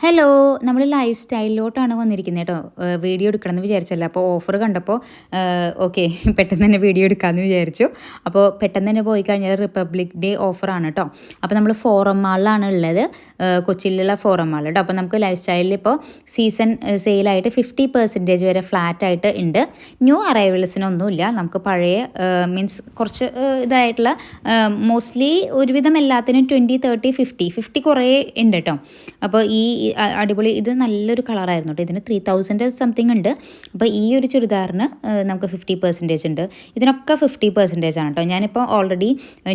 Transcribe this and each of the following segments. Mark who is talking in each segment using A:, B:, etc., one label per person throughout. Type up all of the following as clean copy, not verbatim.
A: Hello! നമ്മൾ life സ്റ്റൈലിലോട്ടാണ് വന്നിരിക്കുന്നത് കേട്ടോ. വീഡിയോ എടുക്കണമെന്ന് വിചാരിച്ചല്ല. അപ്പോൾ ഓഫർ കണ്ടപ്പോൾ ഓക്കെ പെട്ടെന്ന് തന്നെ വീഡിയോ എടുക്കാമെന്ന് വിചാരിച്ചു. അപ്പോൾ പെട്ടെന്ന് തന്നെ പോയി കഴിഞ്ഞാൽ റിപ്പബ്ലിക് ഡേ ഓഫറാണ് കേട്ടോ. അപ്പോൾ നമ്മൾ ഫോറം മാളിലാണ് ഉള്ളത്. കൊച്ചിയിലുള്ള ഫോറം മാൾ കേട്ടോ. അപ്പോൾ നമുക്ക് ലൈഫ് സ്റ്റൈലിൽ ഇപ്പോൾ സീസൺ സെയിലായിട്ട് 50% വരെ ഫ്ലാറ്റ് ആയിട്ട് ഉണ്ട്. ന്യൂ അറൈവൽസിനൊന്നുമില്ല. നമുക്ക് പഴയ മീൻസ് കുറച്ച് ഇതായിട്ടുള്ള മോസ്റ്റ്ലി ഒരുവിധം എല്ലാത്തിനും 20, 30, 50 കുറേ ഉണ്ട് കേട്ടോ. അപ്പോൾ ഈ അടിപൊളി ഇത് നല്ലൊരു കളറായിരുന്നു കേട്ടോ. ഇതിന് 3000 സംതിങ് ഉണ്ട്. അപ്പോൾ ഈ ഒരു ചുരിദാറിന് നമുക്ക് 50% ഉണ്ട്. ഇതിനൊക്കെ 50% ആണ് കേട്ടോ. ഞാനിപ്പോൾ ഓൾറെഡി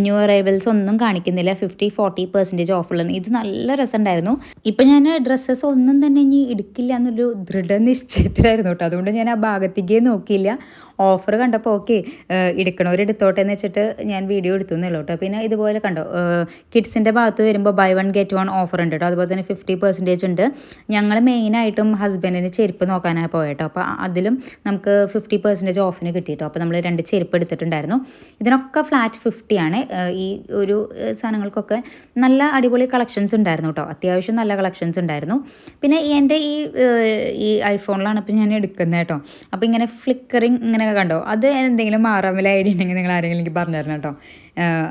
A: ന്യൂ അറൈവൽസ് ഒന്നും കാണിക്കുന്നില്ല. 50-40% ഓഫുള്ളത്. ഇത് നല്ല രസമുണ്ടായിരുന്നു. ഇപ്പം ഞാൻ ഡ്രസ്സസ് ഒന്നും തന്നെ ഇനി എടുക്കില്ല എന്നൊരു ദൃഢനിശ്ചയത്തിലായിരുന്നു കേട്ടോ. അതുകൊണ്ട് ഞാൻ ആ ഭാഗത്തേക്കേ നോക്കിയില്ല. ഓഫർ കണ്ടപ്പോൾ ഓക്കെ എടുക്കണവരെടുത്തോട്ടെ എന്ന് വെച്ചിട്ട് ഞാൻ വീഡിയോ എടുത്തു എന്നുള്ളൂ കേട്ടോ. പിന്നെ ഇതുപോലെ കണ്ടോ കിഡ്സിൻ്റെ ഭാഗത്ത് വരുമ്പോൾ ബൈ 1 get 1 ഓഫർ ഉണ്ട് കേട്ടോ. അതുപോലെ തന്നെ 50% ഉണ്ട്. ഞങ്ങൾ മെയിനായിട്ടും ഹസ്ബൻഡിന് ചെരുപ്പ് നോക്കാനായി പോയട്ടോ. അപ്പോൾ അതിലും നമുക്ക് 50% ഓഫിന് കിട്ടി കേട്ടോ. അപ്പോൾ നമ്മൾ 2 ചെരുപ്പ് എടുത്തിട്ടുണ്ടായിരുന്നു. ഇതിനൊക്കെ ഫ്ലാറ്റ് 50 ആണ്. ഈ ഒരു സാധനങ്ങൾക്കൊക്കെ നല്ല അടിപൊളി കളക്ഷൻസ് ഉണ്ടായിരുന്നു കേട്ടോ. അത്യാവശ്യം നല്ല കളക്ഷൻസ് ഉണ്ടായിരുന്നു. പിന്നെ എൻ്റെ ഈ ഐഫോണിലാണ് ഇപ്പോൾ ഞാൻ എടുക്കുന്നത് കേട്ടോ. അപ്പോൾ ഇങ്ങനെ ഫ്ലിക്കറിങ് ഇങ്ങനെ കണ്ടോ, അത് എന്തെങ്കിലും മാറാമല ഐഡിയ ഉണ്ടെങ്കിൽ നിങ്ങൾ ആരെങ്കിലും എനിക്ക് പറഞ്ഞു തരണം കേട്ടോ.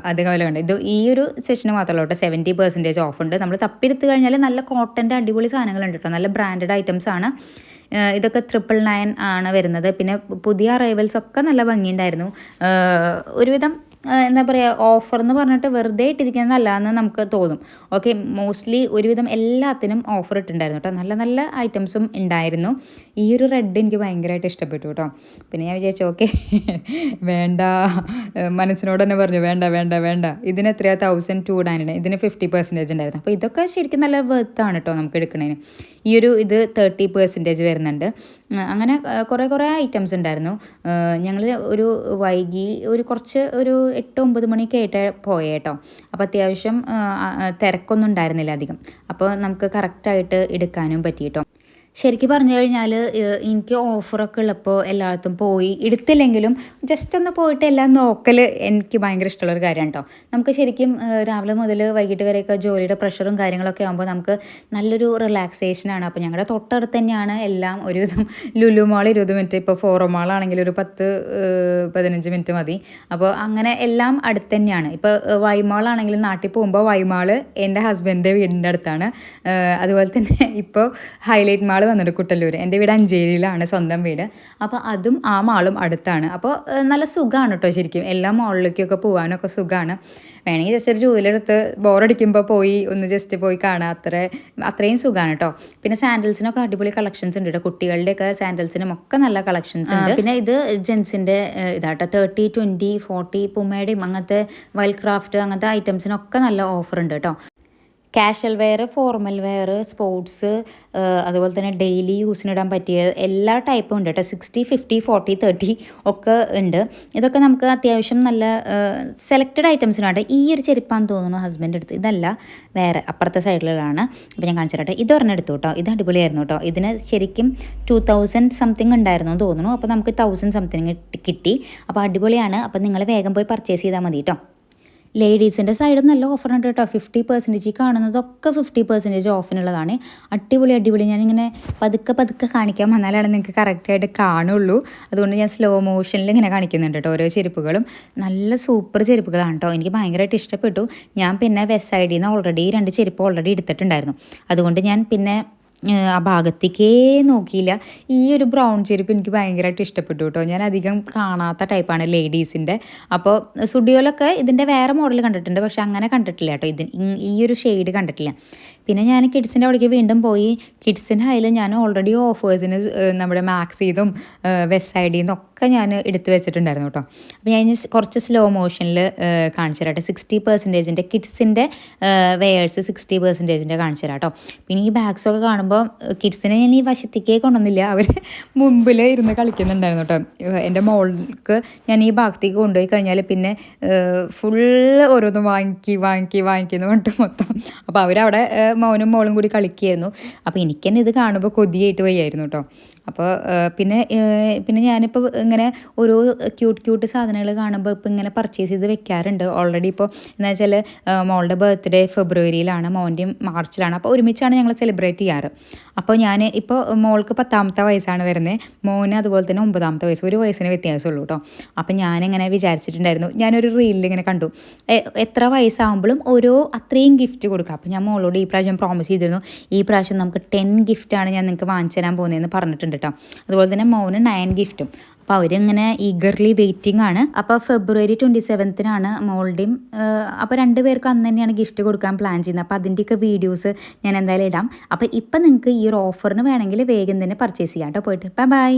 A: അതുപോലെ കണ്ടോ, ഇത് ഈ ഒരു സെഷന് മാത്രമല്ല കേട്ടോ. 70% ഓഫ് ഉണ്ട്. നമ്മൾ തപ്പിയെടുത്ത് കഴിഞ്ഞാൽ നല്ല കോട്ടൻ്റെ അടിപൊളി സാധനങ്ങളുണ്ട് കേട്ടോ. നല്ല ബ്രാൻഡഡ് ഐറ്റംസ് ആണ്. ഇതൊക്കെ 999 ആണ് വരുന്നത്. പിന്നെ പുതിയ അറൈവൽസ് ഒക്കെ നല്ല ഭംഗിയുണ്ടായിരുന്നു. ഒരുവിധം എന്താ പറയുക, ഓഫർ എന്ന് പറഞ്ഞിട്ട് വെറുതെ ഇട്ടിരിക്കുന്നതല്ല എന്ന് നമുക്ക് തോന്നും. ഓക്കെ, മോസ്റ്റ്ലി ഒരുവിധം എല്ലാത്തിനും ഓഫർ ഇട്ടിട്ടുണ്ടായിരുന്നു കേട്ടോ. നല്ല നല്ല ഐറ്റംസും ഉണ്ടായിരുന്നു. ഈ ഒരു റെഡ് എനിക്ക് ഭയങ്കരമായിട്ട് ഇഷ്ടപ്പെട്ടു കേട്ടോ. പിന്നെ ഞാൻ വിചാരിച്ചു ഓക്കെ വേണ്ട, മനസ്സിനോട് തന്നെ പറഞ്ഞു വേണ്ട വേണ്ട വേണ്ട. ഇതിന് എത്രയാണ് 1299, ഇതിന് 50% ഉണ്ടായിരുന്നു. അപ്പോൾ ഇതൊക്കെ ശരിക്കും നല്ല വെർത്താണ് കേട്ടോ നമുക്ക് എടുക്കുന്നതിന്. ഇത് 30% വരുന്നുണ്ട്. അങ്ങനെ കുറേ ഐറ്റംസ് ഉണ്ടായിരുന്നു. ഞങ്ങൾ വൈകി ഒരു 8-9 മണിയൊക്കെ ആയിട്ട് പോയേട്ടോ. അപ്പോൾ അത്യാവശ്യം തിരക്കൊന്നും ഉണ്ടായിരുന്നില്ല അധികം. അപ്പോൾ നമുക്ക് കറക്റ്റായിട്ട് എടുക്കാനും പറ്റി കേട്ടോ. ശരിക്കും പറഞ്ഞു കഴിഞ്ഞാൽ എനിക്ക് ഓഫറൊക്കെ ഉള്ളപ്പോൾ എല്ലായിടത്തും പോയി എടുത്തില്ലെങ്കിലും ജസ്റ്റ് ഒന്ന് പോയിട്ട് എല്ലാം നോക്കൽ എനിക്ക് ഭയങ്കര ഇഷ്ടമുള്ളൊരു കാര്യമാണ് കേട്ടോ. നമുക്ക് ശരിക്കും രാവിലെ മുതൽ വൈകിട്ട് വരെയൊക്കെ ജോലിയുടെ പ്രഷറും കാര്യങ്ങളൊക്കെ ആകുമ്പോൾ നമുക്ക് നല്ലൊരു റിലാക്സേഷനാണ്. അപ്പോൾ ഞങ്ങളുടെ തൊട്ടടുത്ത് തന്നെയാണ് എല്ലാം. ഒരുവിധം ലുലു മാൾ 20 മിനിറ്റ്, ഇപ്പോൾ ഫോറോ മാളാണെങ്കിൽ ഒരു 10-15 മിനിറ്റ് മതി. അപ്പോൾ അങ്ങനെ എല്ലാം അടുത്ത് തന്നെയാണ്. ഇപ്പോൾ വൈമാളാണെങ്കിൽ നാട്ടിൽ പോകുമ്പോൾ വൈമാൾ എൻ്റെ ഹസ്ബൻഡിൻ്റെ വീടിൻ്റെ അടുത്താണ്. അതുപോലെ തന്നെ ഇപ്പോൾ ഹൈലൈറ്റ് മാൾ വന്നിട്ട് കുട്ടല്ലൂർ. എൻ്റെ വീട് അഞ്ചേരിയിലാണ്, സ്വന്തം വീട്. അപ്പോൾ അതും ആ മാളും അടുത്താണ്. അപ്പോൾ നല്ല സുഖമാണ് കേട്ടോ. ശരിക്കും എല്ലാ മാളിലേക്കൊക്കെ പോകാനൊക്കെ സുഖമാണ്. വേണമെങ്കിൽ ജസ്റ്റ് ഒരു ജോലിയെടുത്ത് ബോറടിക്കുമ്പോൾ ഒന്ന് ജസ്റ്റ് പോയി കാണാം. അത്രയും സുഖമാണ് കേട്ടോ. പിന്നെ സാൻഡൽസിനൊക്കെ അടിപൊളി കളക്ഷൻസ് ഉണ്ട് കേട്ടോ. കുട്ടികളുടെയൊക്കെ സാൻഡൽസിനും ഒക്കെ നല്ല കളക്ഷൻസ് ഉണ്ട്. പിന്നെ ഇത് ജെൻസിൻ്റെ ഇതാട്ടോ. 30, 20, 40 പുമയുടെയും അങ്ങനത്തെ വൈൽഡ് ക്രാഫ്റ്റ് അങ്ങനത്തെ ഐറ്റംസിനൊക്കെ നല്ല ഓഫർ ഉണ്ട് കേട്ടോ. Casual wear, formal wear, sports, അതുപോലെ തന്നെ ഡെയിലി യൂസിനിടാൻ പറ്റിയ എല്ലാ ടൈപ്പും ഉണ്ട് കേട്ടോ. 60, 50, 40, 30 ഒക്കെ ഉണ്ട്. ഇതൊക്കെ നമുക്ക് അത്യാവശ്യം നല്ല സെലക്റ്റഡ് ഐറ്റംസിനാണ്. ഈ ഒരു ചെരുപ്പാന്ന് തോന്നുന്നു ഹസ്ബൻഡ് എടുത്ത്. ഇതല്ല, വേറെ അപ്പുറത്തെ സൈഡിലുള്ളതാണ്. അപ്പോൾ ഞാൻ കാണിച്ചു തരട്ടെ. ഇത് ഒരെണ്ണം എടുത്തു കേട്ടോ. ഇത് അടിപൊളിയായിരുന്നു കേട്ടോ. ഇതിന് ശരിക്കും 2000 സംതിങ് ഉണ്ടായിരുന്നു എന്ന് തോന്നുന്നു. അപ്പോൾ നമുക്ക് 1000 സംതിങ് കിട്ടി. അപ്പോൾ അടിപൊളിയാണ്. അപ്പോൾ നിങ്ങൾ വേഗം പോയി പർച്ചേസ് ചെയ്താൽ മതി കേട്ടോ. ലേഡീസിൻ്റെ സൈഡും നല്ല ഓഫറുണ്ട് കേട്ടോ. 50% കാണുന്നതൊക്കെ 50% ഓഫിനുള്ളതാണ്. അടിപൊളി. ഞാനിങ്ങനെ പതുക്കെ കാണിക്കാൻ വന്നാലാണ് നിങ്ങൾക്ക് കറക്റ്റായിട്ട് കാണുള്ളൂ. അതുകൊണ്ട് ഞാൻ സ്ലോ മോഷനിൽ ഇങ്ങനെ കാണിക്കുന്നുണ്ട് കേട്ടോ ഓരോ ചെരുപ്പുകളും. നല്ല സൂപ്പർ ചെരുപ്പുകളാണ് കേട്ടോ. എനിക്ക് ഭയങ്കരമായിട്ട് ഇഷ്ടപ്പെട്ടു. ഞാൻ പിന്നെ വെസ്റ്റ് സൈഡിൽ നിന്ന് ഓൾറെഡി 2 ചെരുപ്പ് എടുത്തിട്ടുണ്ടായിരുന്നു. അതുകൊണ്ട് ഞാൻ പിന്നെ ആ ഭാഗത്തേക്കേ നോക്കിയില്ല. ഈ ഒരു ബ്രൗൺ ചെരുപ്പ് എനിക്ക് ഭയങ്കരമായിട്ട് ഇഷ്ടപ്പെട്ടു കേട്ടോ. ഞാൻ അധികം കാണാത്ത ടൈപ്പാണ് ലേഡീസിൻ്റെ. അപ്പോൾ സുഡിയോയിലൊക്കെ ഇതിൻ്റെ വേറെ മോഡൽ കണ്ടിട്ടുണ്ട്, പക്ഷെ അങ്ങനെ കണ്ടിട്ടില്ല കേട്ടോ. ഈ ഒരു ഷെയ്ഡ് കണ്ടിട്ടില്ല. പിന്നെ ഞാൻ കിഡ്സിൻ്റെ അവിടേക്ക് വീണ്ടും പോയി. കിഡ്സിൻ്റെ അതിൽ ഞാൻ ഓൾറെഡി ഓഫേഴ്സിന് നമ്മുടെ മാക്സിന്നും വെസ്റ്റ് സൈഡിൽ നിന്നൊക്കെ ഞാൻ എടുത്ത് വെച്ചിട്ടുണ്ടായിരുന്നു കേട്ടോ. അപ്പോൾ ഞാൻ കുറച്ച് സ്ലോ മോഷനിൽ കാണിച്ചു തരാം കേട്ടോ. 60% കിഡ്സിൻ്റെ വെയേഴ്സ് 60% കാണിച്ചു തരാം കേട്ടോ. പിന്നെ ഈ ബാഗ്സൊക്കെ കാണുമ്പോൾ കിഡ്സിനെ ഞാൻ ഈ വശത്തേക്കേ കൊണ്ടുവന്നില്ല. അവർ മുമ്പിൽ ഇരുന്ന് കളിക്കുന്നുണ്ടായിരുന്നു കേട്ടോ. എൻ്റെ മോൾക്ക് ഞാൻ ഈ ഭാഗത്തേക്ക് കൊണ്ടുപോയി കഴിഞ്ഞാൽ പിന്നെ ഫുള്ള് ഓരോന്ന് വാങ്ങിക്കുന്നു പറഞ്ഞിട്ട് മൊത്തം. അപ്പോൾ അവരവിടെ മോനും മോളും കൂടി കളിക്കുകയായിരുന്നു. അപ്പോൾ എനിക്ക് തന്നെ ഇത് കാണുമ്പോൾ കൊതിയായിട്ട് വയ്യായിരുന്നു കേട്ടോ. അപ്പോൾ പിന്നെ ഞാനിപ്പോൾ ഇങ്ങനെ ഓരോ ക്യൂട്ട് സാധനങ്ങൾ കാണുമ്പോൾ ഇപ്പോൾ ഇങ്ങനെ പർച്ചേസ് ചെയ്ത് വെക്കാറുണ്ട് ഓൾറെഡി. ഇപ്പോൾ എന്താ വെച്ചാൽ മോളുടെ ബർത്ത്ഡേ ഫെബ്രുവരിയിലാണ്, മോൻ്റെയും മാർച്ചിലാണ്. അപ്പോൾ ഒരുമിച്ചാണ് ഞങ്ങൾ സെലിബ്രേറ്റ് ചെയ്യാറ്. അപ്പോൾ ഞാൻ ഇപ്പോൾ മോൾക്ക് 10ാമത്തെ വയസ്സാണ് വരുന്നത്, മോന് അതുപോലെ തന്നെ 9ാമത്തെ വയസ്സ്, ഒരു വയസ്സിന് വ്യത്യാസമുള്ളൂ കേട്ടോ. അപ്പം ഞാനിങ്ങനെ വിചാരിച്ചിട്ടുണ്ടായിരുന്നു, ഞാനൊരു റീലിൽ ഇങ്ങനെ കണ്ടു, എത്ര വയസ്സാകുമ്പോഴും ഓരോ അത്രയും ഗിഫ്റ്റ് കൊടുക്കുക. അപ്പോൾ ഞാൻ മോളോട് ഈ പ്രാവശ്യം പ്രോമിസ് ചെയ്തിരുന്നു, ഈ പ്രാവശ്യം നമുക്ക് 10 ഗിഫ്റ്റാണ് ഞാൻ നിങ്ങൾക്ക് വാങ്ങിച്ചു തരാൻ പോകുന്നതെന്ന് പറഞ്ഞിട്ടുണ്ട് കേട്ടോ. അതുപോലെ തന്നെ മോന് 9 ഗിഫ്റ്റും. അപ്പോൾ അവരിങ്ങനെ ഈഗർലി വെയിറ്റിംഗ് ആണ്. അപ്പോൾ ഫെബ്രുവരി 27-നാണ് മോളുടെയും. അപ്പോൾ 2 പേർക്ക് അന്ന് തന്നെയാണ് ഗിഫ്റ്റ് കൊടുക്കാൻ പ്ലാൻ ചെയ്യുന്നത്. അപ്പോൾ അതിൻ്റെയൊക്കെ വീഡിയോസ് ഞാൻ എന്തായാലും ഇടാം. അപ്പോൾ ഇപ്പം നിങ്ങൾക്ക് ഈ ഒരു ഓഫറിന് വേണമെങ്കിൽ വേഗം തന്നെ പർച്ചേസ് ചെയ്യാം കേട്ടോ. പോയിട്ട് ബൈ.